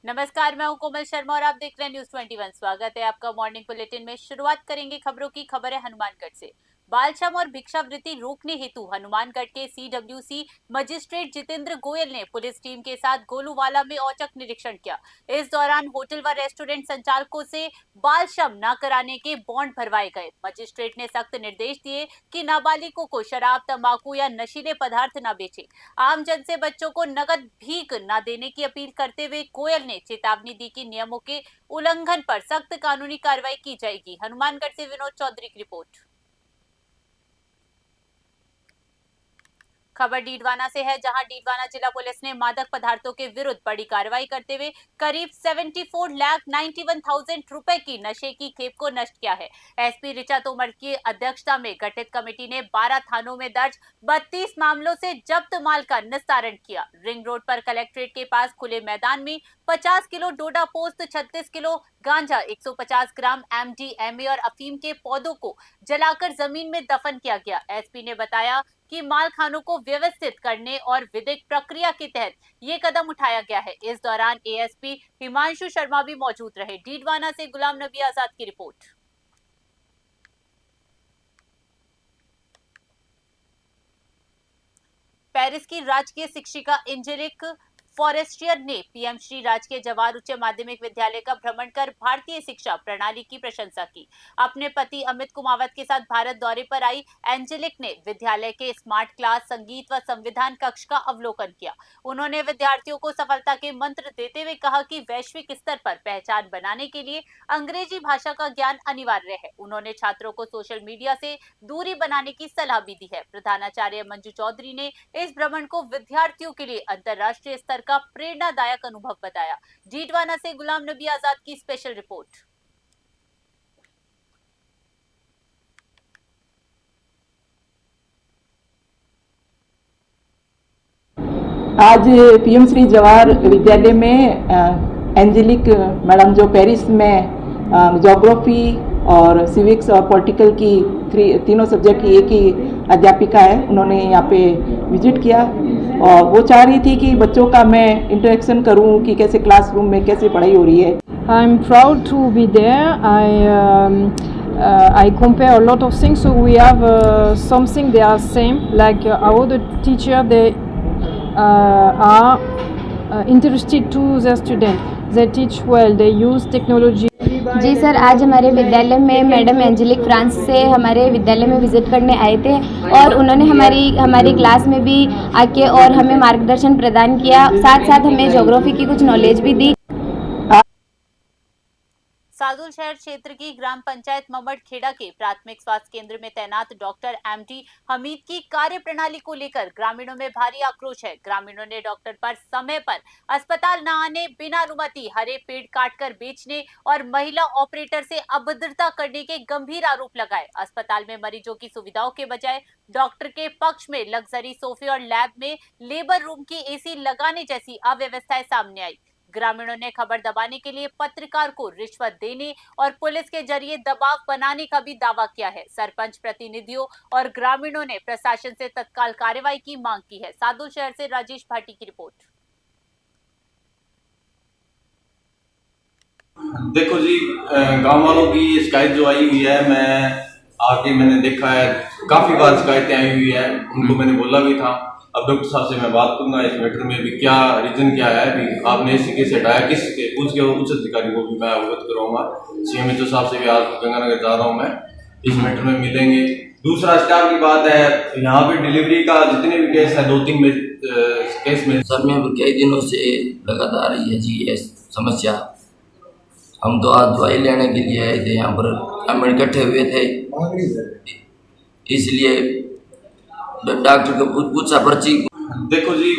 नमस्कार, मैं हूं कोमल शर्मा और आप देख रहे हैं न्यूज 21। स्वागत है आपका मॉर्निंग बुलेटिन में। शुरुआत करेंगे खबरों की। खबर है हनुमानगढ़ से। बालश्रम और भिक्षावृत्ति रोकने हेतु हनुमानगढ़ के सीडब्ल्यूसी मजिस्ट्रेट जितेंद्र गोयल ने पुलिस टीम के साथ गोलूवाला में औचक निरीक्षण किया। इस दौरान होटल व रेस्टोरेंट संचालकों से बालश्रम न कराने के बॉन्ड भरवाए गए। मजिस्ट्रेट ने सख्त निर्देश दिए कि नाबालिगों को शराब, तंबाकू या नशीले पदार्थ न बेचे। आमजन से बच्चों को नकद भीख न देने की अपील करते हुए गोयल ने चेतावनी दी कि नियमों के उल्लंघन पर सख्त कानूनी कार्रवाई की जाएगी। हनुमानगढ़ से विनोद चौधरी की रिपोर्ट। खबर डीडवाना से है, जहां डीडवाना जिला पुलिस ने मादक पदार्थों के विरुद्ध बड़ी कार्रवाई करते हुए करीब 74,91,000 रुपए की नशे की खेप को नष्ट किया है। एसपी ऋचा तोमर की अध्यक्षता में गठित कमेटी ने 12 थानों में दर्ज 32 मामलों से जब्त माल का निस्तारण किया। रिंग रोड पर कलेक्ट्रेट के पास खुले मैदान में 50 किलो डोडा पोस्त, 36 किलो गांजा, 150 ग्राम एमडीएमए और अफीम के पौधों को जलाकर जमीन में दफन किया गया। एसपी ने बताया कि माल खानों को व्यवस्थित करने और विधिक प्रक्रिया के तहत ये कदम उठाया गया है। इस दौरान एएसपी हिमांशु शर्मा भी मौजूद रहे। डीडवाना से गुलाम नबी आजाद की रिपोर्ट। पेरिस की राजकीय शिक्षिका एंजेलिक फॉरेस्टियर ने पीएम श्री राजकीय जवाहर उच्च माध्यमिक विद्यालय का भ्रमण कर भारतीय शिक्षा प्रणाली की प्रशंसा की। अपने पति अमित कुमावत के साथ भारत दौरे पर आई एंजेलिक ने विद्यालय के स्मार्ट क्लास, संगीत व संविधान कक्ष का अवलोकन किया। उन्होंने विद्यार्थियों को सफलता के मंत्र देते हुए कहा कि वैश्विक स्तर पर पहचान बनाने के लिए अंग्रेजी भाषा का ज्ञान अनिवार्य है। उन्होंने छात्रों को सोशल मीडिया से दूरी बनाने की सलाह भी दी है। प्रधानाचार्य मंजू चौधरी ने इस भ्रमण को विद्यार्थियों के लिए अंतर्राष्ट्रीय स्तर का प्रेरणादायक अनुभव बताया। डीडवाना से गुलाम नबी आजाद की स्पेशल रिपोर्ट। आज पीएम श्री जवाहर विद्यालय में एंजेलिक मैडम जो पेरिस में ज्योग्राफी और सिविक्स और पॉलिटिकल की तीनों सब्जेक्ट की एक ही अध्यापिका है, उन्होंने यहाँ पे विजिट किया और वो चाह रही थी कि बच्चों का मैं इंटरेक्शन करूँ कि कैसे क्लासरूम में कैसे पढ़ाई हो रही है। I'm proud to be there. I compare a lot of things, so we have something they are same, like how the teacher they are interested to their student. They teach well. They use technology. जी sir, आज हमारे विद्यालय में madam angelic France से हमारे विद्यालय में visit करने आए थे और उन्होंने हमारी क्लास में भी आके और हमें मार्गदर्शन प्रदान किया, साथ साथ हमें ज्योग्राफी की कुछ नॉलेज भी दी। सादुल शहर क्षेत्र की ग्राम पंचायत ममड़खेड़ा के प्राथमिक स्वास्थ्य केंद्र में तैनात डॉक्टर एमडी हमीद की कार्य प्रणाली को लेकर ग्रामीणों में भारी आक्रोश है। ग्रामीणों ने डॉक्टर पर समय पर अस्पताल न आने, बिना अनुमति हरे पेड़ काटकर बेचने और महिला ऑपरेटर से अभद्रता करने के गंभीर आरोप लगाए। अस्पताल में मरीजों की सुविधाओं के बजाय डॉक्टर के पक्ष में लग्जरी सोफे और लैब में लेबर रूम की एसी लगाने जैसी अव्यवस्थाएं सामने आई। ग्रामीणों ने खबर दबाने के लिए पत्रकार को रिश्वत देने और पुलिस के जरिए दबाव बनाने का भी दावा किया है। सरपंच, प्रतिनिधियों और ग्रामीणों ने प्रशासन से तत्काल कार्रवाई की मांग की है। सादुल शहर से राजेश भाटी की रिपोर्ट। देखो जी, गांव वालों की शिकायत जो आई हुई है, मैंने देखा है काफी बार शिकायतें आई हुई है। उनको मैंने बोला भी था। अब डॉक्टर साहब से मैं बात करूंगा इस मैटर में भी क्या रीजन क्या है भी आपने इसी केस हटाया, किसके उसके उच्च अधिकारी को भी मैं अवगत कराऊंगा। सीएमएचओ साहब से भी आज गंगानगर जा रहा हूँ मैं, इस मैटर में मिलेंगे। दूसरा स्टाफ की बात है, यहाँ पे डिलीवरी का जितने भी केस है 2-3 में केस में सर में कई दिनों से लगातार रही है जी ये समस्या। हम तो आज दवाई लेने के लिए आए थे, यहाँ पर हम इकट्ठे हुए थे, इसलिए डॉक्टर को पूछा पर्ची। देखो जी,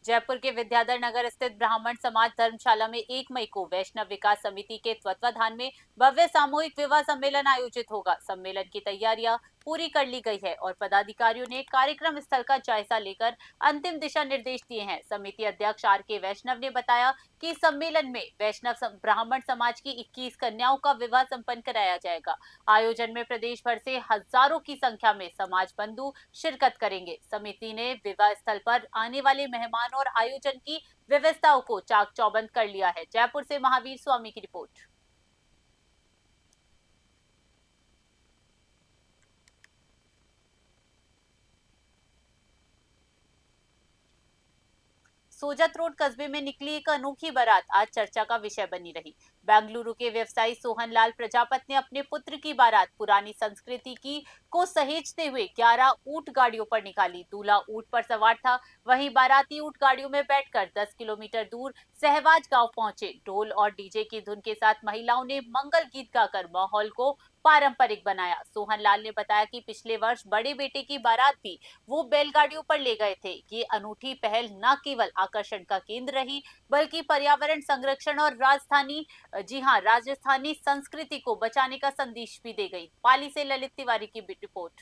जयपुर के विद्याधर नगर स्थित ब्राह्मण समाज धर्मशाला में 1 मई को वैष्णव विकास समिति के तत्वाधान में भव्य सामूहिक विवाह सम्मेलन आयोजित होगा। सम्मेलन की तैयारियां पूरी कर ली गई है और पदाधिकारियों ने कार्यक्रम स्थल का जायजा लेकर अंतिम दिशा निर्देश दिए हैं। समिति अध्यक्ष RK वैष्णव ने बताया कि इस सम्मेलन में वैष्णव ब्राह्मण समाज की 21 कन्याओं का विवाह संपन्न कराया जाएगा। आयोजन में प्रदेश भर से हजारों की संख्या में समाज बंधु शिरकत करेंगे। समिति ने विवाह स्थल पर आने वाले मेहमान और आयोजन की व्यवस्थाओं को चाक चौबंद कर लिया है। जयपुर से महावीर स्वामी की रिपोर्ट। सोजत रोड कस्बे में निकली एक अनोखी बारात आज चर्चा का विषय बनी रही। बेंगलुरु के व्यवसायी सोहन लाल प्रजापत ने अपने पुत्र की बारात पुरानी संस्कृति को सहेजते हुए 11 ऊंट गाड़ियों पर निकाली। दूल्हा ऊंट पर सवार था, वहीं बाराती ऊंट गाड़ियों में बैठकर 10 किलोमीटर दूर सहवाज गांव पहुंचे। ढोल और डीजे की धुन के साथ महिलाओं ने मंगल गीत गाकर माहौल को पारंपरिक बनाया। सोहन लाल ने बताया कि पिछले वर्ष बड़े बेटे की बारात भी वो बैलगाड़ियों पर ले गए थे। ये अनूठी पहल न केवल आकर्षण का केंद्र रही बल्कि पर्यावरण संरक्षण और राजस्थानी संस्कृति को बचाने का संदेश भी दे गई। पाली से ललित तिवारी की रिपोर्ट।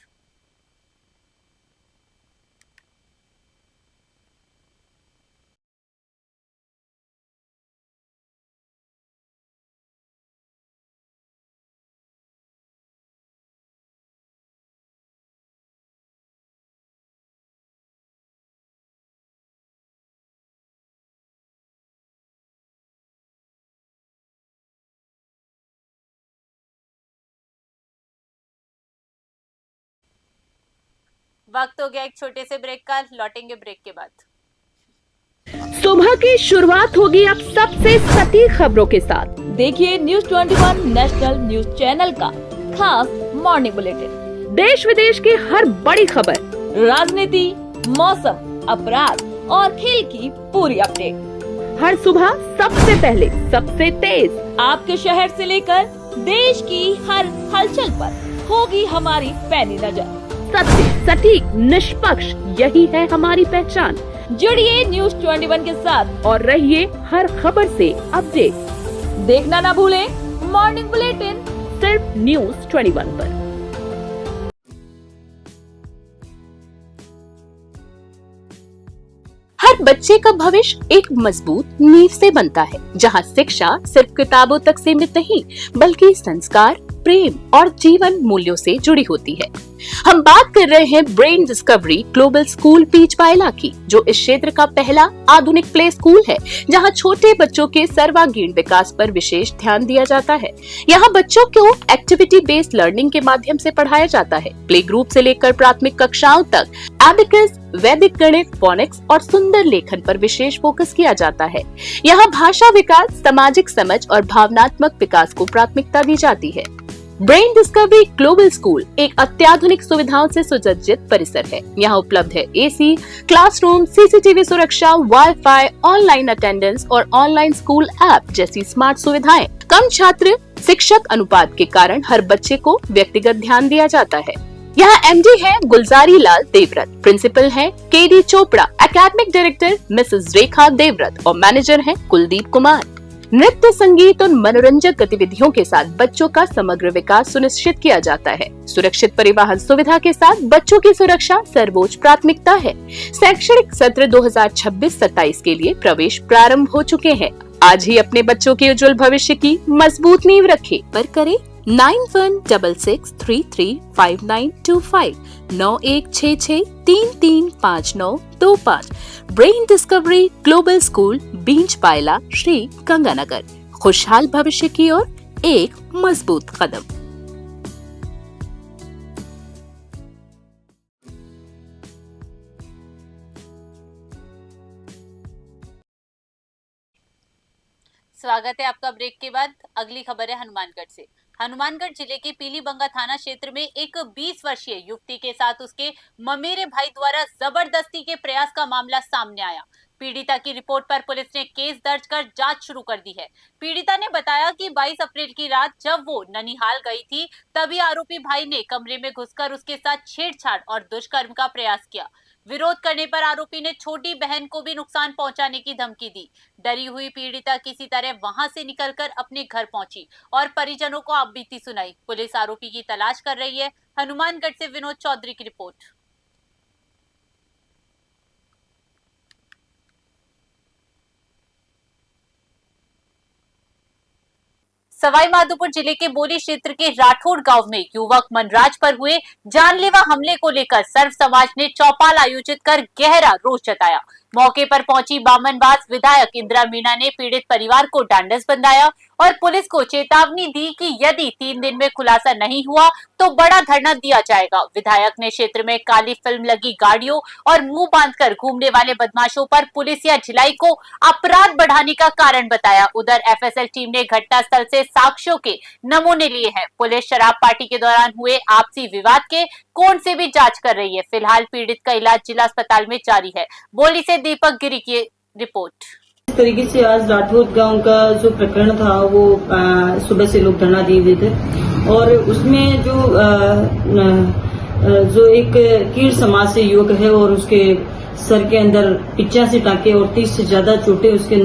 वक्त हो गया एक छोटे से ब्रेक का, लौटेंगे ब्रेक के बाद। सुबह की शुरुआत होगी अब सबसे सटीक खबरों के साथ। देखिए न्यूज 21 नेशनल न्यूज चैनल का खास मॉर्निंग बुलेटिन। देश विदेश की हर बड़ी खबर, राजनीति, मौसम, अपराध और खेल की पूरी अपडेट हर सुबह सबसे पहले, सबसे तेज आपके शहर से लेकर देश की हर हलचल पर होगी हमारी पैनी नजर। सत्य, सटीक, निष्पक्ष, यही है हमारी पहचान। जुड़िए न्यूज 21 के साथ और रहिए हर खबर से अपडेट। देखना ना भूलें मॉर्निंग बुलेटिन सिर्फ न्यूज 21 पर। हर बच्चे का भविष्य एक मजबूत नींव से बनता है, जहां शिक्षा सिर्फ किताबों तक सीमित नहीं बल्कि संस्कार, प्रेम और जीवन मूल्यों से जुड़ी होती है। हम बात कर रहे हैं ब्रेन डिस्कवरी ग्लोबल स्कूल बीचपायला की, जो इस क्षेत्र का पहला आधुनिक प्ले स्कूल है, जहां छोटे बच्चों के सर्वांगीण विकास पर विशेष ध्यान दिया जाता है। यहाँ बच्चों को एक्टिविटी बेस्ड लर्निंग के माध्यम से पढ़ाया जाता है। प्ले ग्रुप से लेकर प्राथमिक कक्षाओं तक एबिकस, वैदिक गणित, फोनिक्स और सुंदर लेखन पर विशेष फोकस किया जाता है। यहाँ भाषा विकास, सामाजिक समझ और भावनात्मक विकास को प्राथमिकता दी जाती है। ब्रेन डिस्कवरी ग्लोबल स्कूल एक अत्याधुनिक सुविधाओं से सुसज्जित परिसर है। यहाँ उपलब्ध है AC, क्लासरूम, CCTV सुरक्षा, वाईफाई, ऑनलाइन अटेंडेंस और ऑनलाइन स्कूल ऐप जैसी स्मार्ट सुविधाएं। कम छात्र शिक्षक अनुपात के कारण हर बच्चे को व्यक्तिगत ध्यान दिया जाता है। यहाँ MD है गुलजारी लाल देवव्रत, प्रिंसिपल है KD Chopra, academic director Mrs Rekha Devvrat और मैनेजर है कुलदीप कुमार। नृत्य, संगीत और मनोरंजक गतिविधियों के साथ बच्चों का समग्र विकास सुनिश्चित किया जाता है। सुरक्षित परिवहन सुविधा के साथ बच्चों की सुरक्षा सर्वोच्च प्राथमिकता है। शैक्षणिक सत्र 2026-27 के लिए प्रवेश प्रारंभ हो चुके हैं। आज ही अपने बच्चों के उज्जवल भविष्य की मजबूत नींव रखें। पर करें 9166335925 9166335925। Brain discovery global school Beechpayla, Shri Ganganagar. खुशहाल भविष्य की ओर एक मजबूत कदम। स्वागत है आपका ब्रेक के बाद। अगली खबर है हनुमानगढ़ से। हनुमानगढ़ जिले के पीलीबंगा थाना क्षेत्र में एक 20 वर्षीय युवती के साथ उसके ममेरे भाई द्वारा जबरदस्ती के प्रयास का मामला सामने आया। पीड़िता की रिपोर्ट पर पुलिस ने केस दर्ज कर जांच शुरू कर दी है। पीड़िता ने बताया कि 22 अप्रैल की रात जब वो ननिहाल गई थी, तभी आरोपी भाई ने कमरे में घुसकर उसके साथ छेड़छाड़ और दुष्कर्म का प्रयास किया। विरोध करने पर आरोपी ने छोटी बहन को भी नुकसान पहुंचाने की धमकी दी। डरी हुई पीड़िता किसी तरह वहां से निकलकर अपने घर पहुंची और परिजनों को आपबीती सुनाई। पुलिस आरोपी की तलाश कर रही है। हनुमानगढ़ से विनोद चौधरी की रिपोर्ट। सवाई माधोपुर जिले के बोली क्षेत्र के राठौड़ गांव में युवक मनराज पर हुए जानलेवा हमले को लेकर सर्व समाज ने चौपाल आयोजित कर गहरा रोष जताया। मौके पर पहुंची बामनबास विधायक इंदिरा मीणा ने पीड़ित परिवार को ढांढस बंधाया और पुलिस को चेतावनी दी कि यदि 3 दिन में खुलासा नहीं हुआ तो बड़ा धरना दिया जाएगा। विधायक ने क्षेत्र में काली फिल्म लगी गाड़ियों और मुंह बांधकर घूमने वाले बदमाशों पर पुलिस या ढिलाई को अपराध बढ़ाने का कारण बताया। उधर एफएसएल टीम ने घटनास्थल से साक्ष्यों के नमूने लिए हैं। पुलिस शराब पार्टी के दौरान हुए आपसी विवाद के कोण से भी जांच कर रही है। फिलहाल पीड़ित का इलाज जिला अस्पताल में जारी है। बोली से दीपक गिरी की रिपोर्ट। इस तरीके से आज राठौड़ गांव का जो प्रकरण था वो सुबह से लोग धरना दिए हुए थे और उसमें जो एक कीड़ समाज से युवक है और उसके सर के अंदर 85 टाँके और 30 से ज्यादा चोटें उसके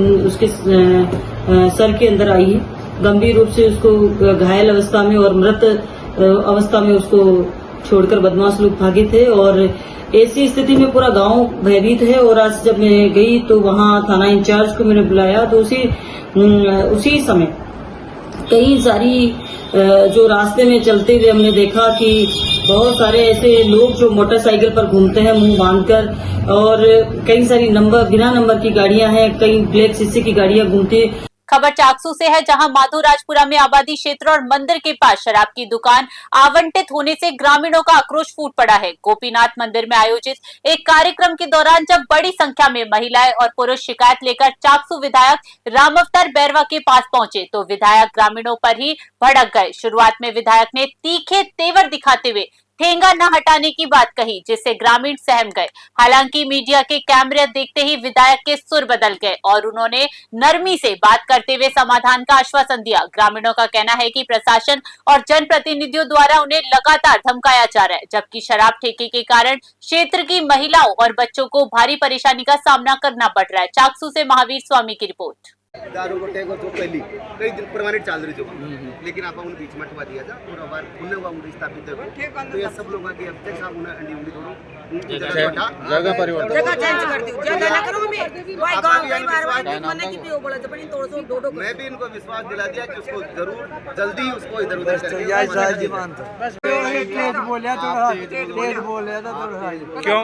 सर के अंदर आई है। गंभीर रूप से उसको घायल अवस्था में और मृत अवस्था में उसको छोड़कर बदमाश लोग भागे थे और ऐसी स्थिति में पूरा गांव भयभीत है। और आज जब मैं गई तो वहां थाना इंचार्ज को मैंने बुलाया तो उसी समय कई सारी जो रास्ते में चलते हुए हमने देखा कि बहुत सारे ऐसे लोग जो मोटरसाइकिल पर घूमते हैं मुंह बांधकर और कई सारी बिना नंबर की गाड़ियां हैं, कई ब्लैक शीशे की गाड़ियां घूमती। खबर चाकसू से है, जहां माधोराजपुरा में आबादी क्षेत्र और मंदिर के पास शराब की दुकान आवंटित होने से ग्रामीणों का आक्रोश फूट पड़ा है। गोपीनाथ मंदिर में आयोजित एक कार्यक्रम के दौरान जब बड़ी संख्या में महिलाएं और पुरुष शिकायत लेकर चाकसू विधायक रामअवतार बैरवा के पास पहुंचे तो विधायक ग्रामीणों पर ही भड़क गए। शुरुआत में विधायक ने तीखे तेवर दिखाते हुए ठेंगा न हटाने की बात कही, जिससे ग्रामीण सहम गए। हालांकि मीडिया के कैमरे देखते ही विधायक के सुर बदल गए और उन्होंने नरमी से बात करते हुए समाधान का आश्वासन दिया। ग्रामीणों का कहना है कि प्रशासन और जनप्रतिनिधियों द्वारा उन्हें लगातार धमकाया जा रहा है, जबकि शराब ठेके के कारण क्षेत्र की महिलाओं और बच्चों को भारी परेशानी का सामना करना पड़ रहा है। चाकसू से महावीर स्वामी की रिपोर्ट। दारू को टैग जो पहली कई दिन परमानेंट चल रही जो लेकिन आप उन बीच में हटवा दिया था और अब उन्हें हुआ उन्हें स्थापित है तो ये सब लोग आगे अब तक साहब उन्हें अंडी उंडी दोनों उनकी जगह परिवर्तन जगह चेंज कर दी ज्यादा ना करो मैं भाई गांव कई बार मने की भी हो बोला जब तोड़ सो दो मैं भी इनको विश्वास दिला दिया कि उसको जरूर जल्दी उसको इधर-उधर करके यही साजी मान बस तेज बोलिया था तो क्यों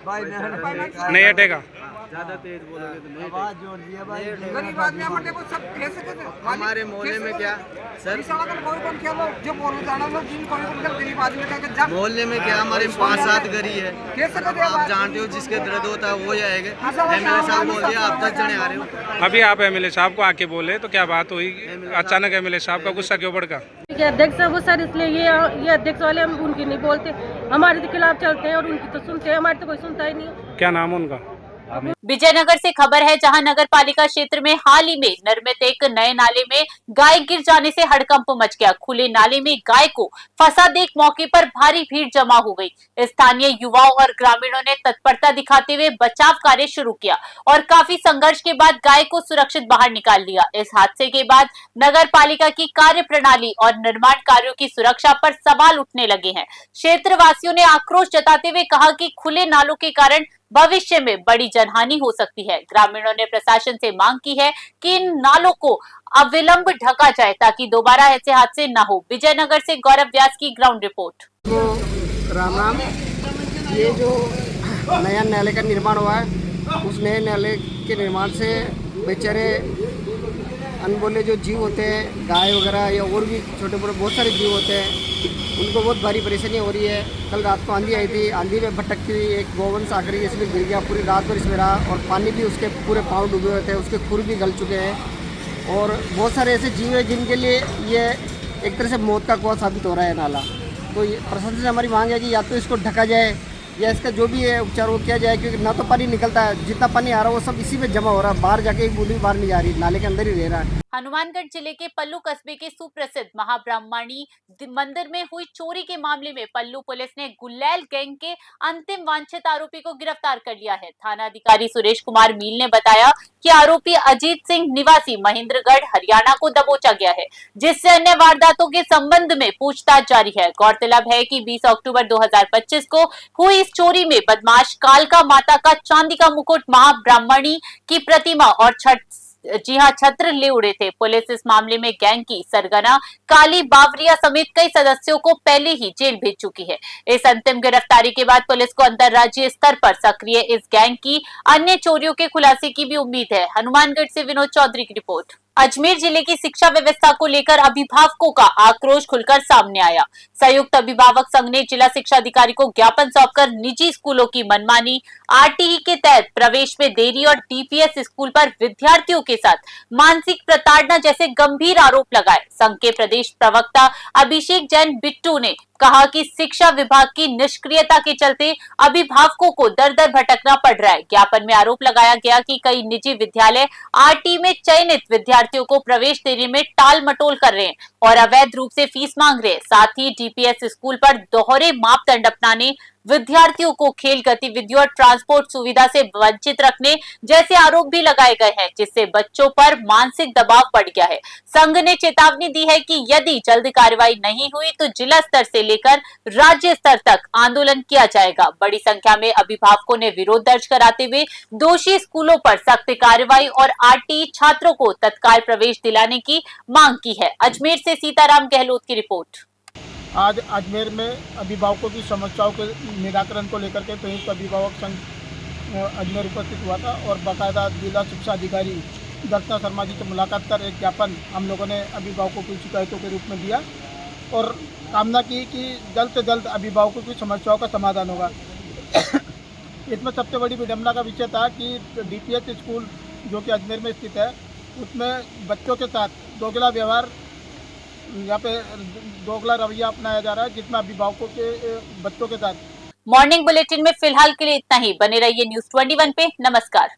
भाई नहीं हटेगा ज्यादा तेज बोलोगे तो नहीं आवाज जोड़ दिया भाई गरीब आदमी हमारे को सब कैसे हमारे मोहल्ले में क्या सर कौन क्या लोग जो बोल जाना लोग जिन कौन गरीब आदमी का मोहल्ले में क्या हमारे 5-7 गरी है आप जानते हो जिसके दर्द होता है वो जाएगा। एमएलए साहब बोल दिया आप 10 जने आ रहे हो। अभी आप एमएलए साहब को आके बोले तो क्या बात हुई? अचानक एमएलए साहब का गुस्सा क्यों बढ़ गया? अध्यक्ष है वो सर, इसलिए ये अध्यक्ष वाले हम उनकी नहीं बोलते, हमारे तो खिलाफ चलते हैं और उनकी तो सुनते हैं, हमारे तो कोई सुनता ही नहीं। क्या नाम है उनका? विजयनगर से खबर है, जहां नगर पालिका क्षेत्र में हाल ही में निर्मित एक नए नाले में गाय गिर जाने से हड़कंप मच गया। खुले नाले में गाय को फंसा देख मौके पर भारी भीड़ जमा हो गई। स्थानीय युवाओं और ग्रामीणों ने तत्परता दिखाते हुए बचाव कार्य शुरू किया और काफी संघर्ष के बाद गाय को सुरक्षित बाहर निकाल लिया। इस हादसे के बाद नगर पालिका की कार्य प्रणाली और निर्माण कार्यों की सुरक्षा पर सवाल उठने लगे हैं। क्षेत्रवासियों ने आक्रोश जताते हुए कहा कि खुले नालों के कारण भविष्य में बड़ी जनहानि हो सकती है। ग्रामीणों ने प्रशासन से मांग की है कि इन नालों को अविलंब ढका जाए ताकि दोबारा ऐसे हादसे न हो। विजयनगर से गौरव व्यास की ग्राउंड रिपोर्ट। राम राम। ये जो नया नाले का निर्माण हुआ है उस नए नाले के निर्माण से बेचारे अनबोले जो जीव होते हैं, गाय वगैरह या और भी छोटे बड़े बहुत सारे जीव होते हैं, उनको बहुत भारी परेशानी हो रही है। कल रात को आंधी आई थी, आंधी में भटकती हुई एक गोवंश आकर इसमें गिर गया, पूरी रात भर इसमें रहा और पानी भी उसके पूरे पाँव डूबे हुए थे, उसके खुर भी गल चुके हैं और बहुत सारे ऐसे जीव हैं जिनके लिए ये एक तरह से मौत का कुआं साबित हो रहा है नाला। तो प्रशासन से हमारी मांग है कि या तो इसको ढका जाए या इसका जो भी है उपचार वो किया जाए, क्योंकि ना तो पानी निकलता है, जितना पानी आ रहा है वो सब इसी में जमा हो रहा है, बाहर जाके एक बूंद भी बाहर नहीं जा रही, नाले के अंदर ही रह रहा है। हनुमानगढ़ जिले के पल्लू कस्बे के सुप्रसिद्ध महाब्राह्मणी मंदिर में हुई चोरी के मामले में पल्लू पुलिस ने गुलेल गैंग के अंतिम वांछित आरोपी को गिरफ्तार कर लिया है। थाना अधिकारी सुरेश कुमार मील ने बताया कि आरोपी अजीत सिंह निवासी महेंद्रगढ़ हरियाणा को दबोचा गया है, जिससे अन्य वारदातों के संबंध में पूछताछ जारी है। गौरतलब है कि 20 अक्टूबर 2025 को हुई इस चोरी में बदमाश कालका माता का चांदी का मुकुट, महाब्राह्मणी की प्रतिमा और छत्र ले उड़े थे। पुलिस इस मामले में गैंग की सरगना काली बावरिया समेत कई सदस्यों को पहले ही जेल भेज चुकी है। इस अंतिम गिरफ्तारी के बाद पुलिस को अंतर्राज्यीय स्तर पर सक्रिय इस गैंग की अन्य चोरियों के खुलासे की भी उम्मीद है। हनुमानगढ़ से विनोद चौधरी की रिपोर्ट। अजमेर जिले की शिक्षा व्यवस्था को लेकर अभिभावकों का आक्रोश खुलकर सामने आया। संयुक्त अभिभावक संघ ने जिला शिक्षा अधिकारी को ज्ञापन सौंपकर निजी स्कूलों की मनमानी, आरटीई के तहत प्रवेश में देरी और डीपीएस स्कूल पर विद्यार्थियों के साथ मानसिक प्रताड़ना जैसे गंभीर आरोप लगाए। संघ के प्रदेश प्रवक्ता अभिषेक जैन बिट्टू ने कहा कि शिक्षा विभाग की निष्क्रियता के चलते अभिभावकों को दर दर भटकना पड़ रहा है। ज्ञापन में आरोप लगाया गया कि कई निजी विद्यालय आरटी में चयनित विद्यार्थियों को प्रवेश देने में टाल मटोल कर रहे हैं और अवैध रूप से फीस मांग रहे हैं। साथ ही डीपीएस स्कूल पर दोहरे मापदंड अपनाने, विद्यार्थियों को खेल गतिविधियों और ट्रांसपोर्ट सुविधा से वंचित रखने जैसे आरोप भी लगाए गए हैं, जिससे बच्चों पर मानसिक दबाव बढ़ गया है। संघ ने चेतावनी दी है कि यदि जल्द कार्रवाई नहीं हुई तो जिला स्तर से लेकर राज्य स्तर तक आंदोलन किया जाएगा। बड़ी संख्या में अभिभावकों ने विरोध दर्ज कराते हुए दोषी स्कूलों पर सख्त कार्रवाई और आरटी छात्रों को तत्काल प्रवेश दिलाने की मांग की है। अजमेर से सीताराम गहलोत की रिपोर्ट। आज अजमेर में अभिभावकों की समस्याओं के निराकरण को लेकर के संयुक्त अभिभावक संघ अजमेर उपस्थित हुआ था और बाकायदा जिला शिक्षा अधिकारी दर्शना शर्मा जी से मुलाकात कर एक ज्ञापन हम लोगों ने अभिभावकों की शिकायतों के रूप में दिया और कामना की कि जल्द से जल्द अभिभावकों की समस्याओं का समाधान होगा। इसमें सबसे बड़ी विडंबना का विषय था कि डीपीएस स्कूल जो कि अजमेर में स्थित है उसमें बच्चों के साथ दोगला व्यवहार, यहाँ पे दोगला रवैया अपनाया जा रहा है, जिसमें अभिभावकों के बच्चों के साथ। मॉर्निंग बुलेटिन में फिलहाल के लिए इतना ही। बने रहिए न्यूज़ 21 पे। नमस्कार।